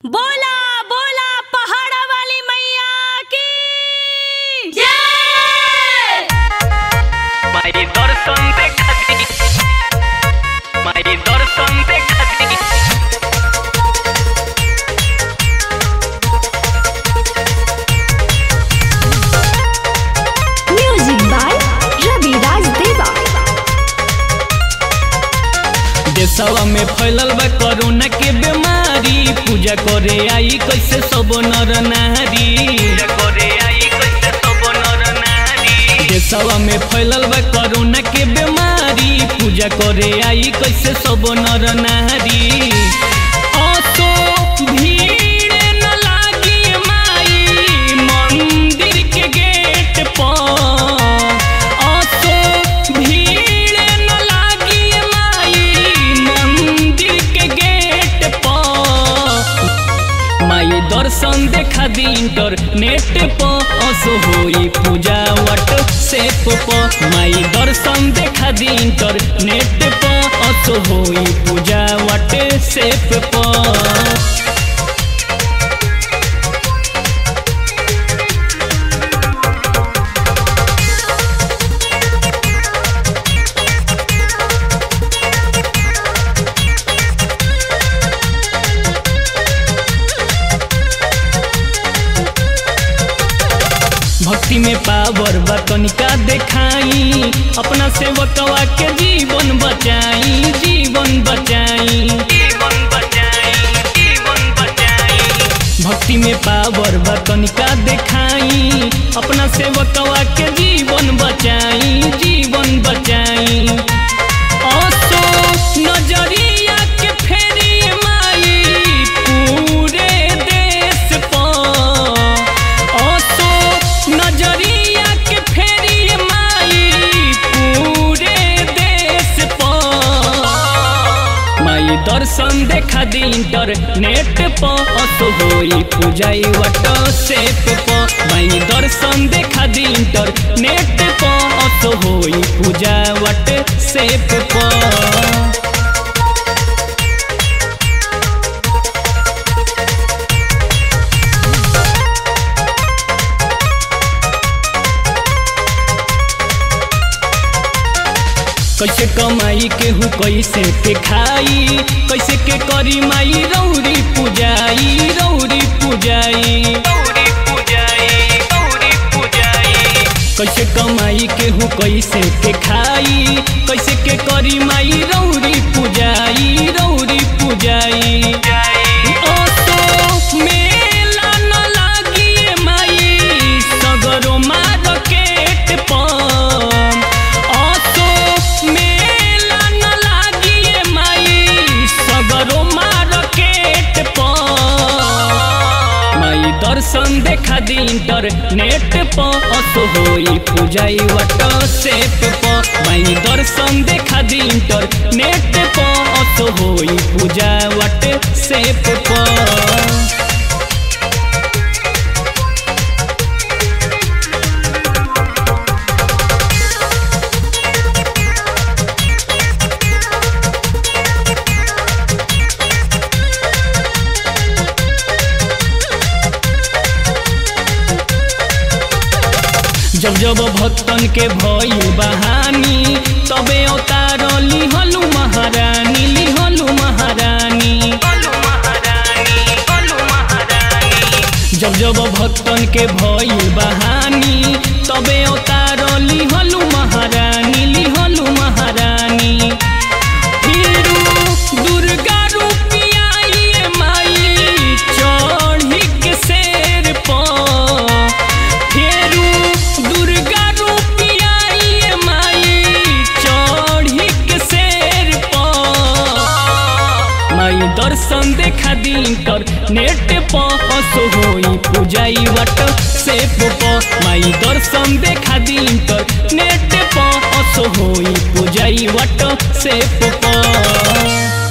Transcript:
बोला बोला पहाड़ा वाली मैया की जय। माई दर्शन देखाती, माई दर्शन देखाती। म्यूजिक बाय रविराज देवा। देशवा में फैलल बा कोरोना के बीमारी, पूजा करे आई कैसे सब नर नारी, पूजा करे आई कैसे सब नर नारी। देशवा में फैलल बा कोरोना के बीमारी, पूजा करे आई कैसे सब नर नारी। असो भीड़ न लागी माई मंदिर के गेट पर, असो भीड़ न लागी माई मंदिर के गेट पर। माई दर्शन देखा दी इंटरनेट पर, असो होई पूजा व्हाट्सएप पर। माई दर्शन देखा दी इंटरनेट पर, असो होई पूजा व्हाट्सएप पर। भक्ति में पावर बा तनिका देखाई, अपना सेवकवा के जीवन बचाई, जीवन बचाई, जीवन बचाई, जीवन बचाई। भक्ति में पावर बा तनिका देखाई, अपना सेवकवा के जीवन बचाई, जीवन बचाई। असो नजरिया के फेरी माई पूरे देश पर, असो नजरिया के फेरी माई पूरे देश पर। माई दर्शन देखा दी इंटरनेट पर, असो होई पूजाई व्हाट्सएप पर। माई दर्शन देखा दी इंटरनेट पर, असो होई पूजा व्हाट्सएप पर। कैसे कमाई केहू कैसे के खाई, कैसे के करी माई रौरी पूजाई, रौरी पूजाई, रौरी पूजाई, रौरी पूजाई। कैसे कमाई केहू कैसे के खाई, कैसे के करी माई रौरी पूजाई, रौरी पूजाई। असो मेला न लागी माई सगरो मार्केट पर, मेला न लागी माई सगरो मार्केट पर। माई दर्शन देखा दी इंटरनेट पर, असो होई पूजाई व्हाट्सएप पर। माई दर्शन देखा दी इंटरनेट पर, असो होई पूजा व्हाट्सएप पर। जब जब भक्तन के भइल बहानी, तबे अवतार लिहलु महारानी, लिहलु महारानी। जब जब भक्तन के भइल बहानी, तबे अवतार लिहलु महारानी, लिहलु महारानी। दुर्गा रूपिया ये माई चढ़ी के शेर पर, दुर्गा रूपिया ये माई चढ़ी के शेर पर। माई दर्शन देखा दी इंटरनेट पर, असो होई पूजाई व्हाट्सएप पर। माई दर्शन देखा दी इंटरनेट पर, असो होई पूजाई व्हाट्सएप पर।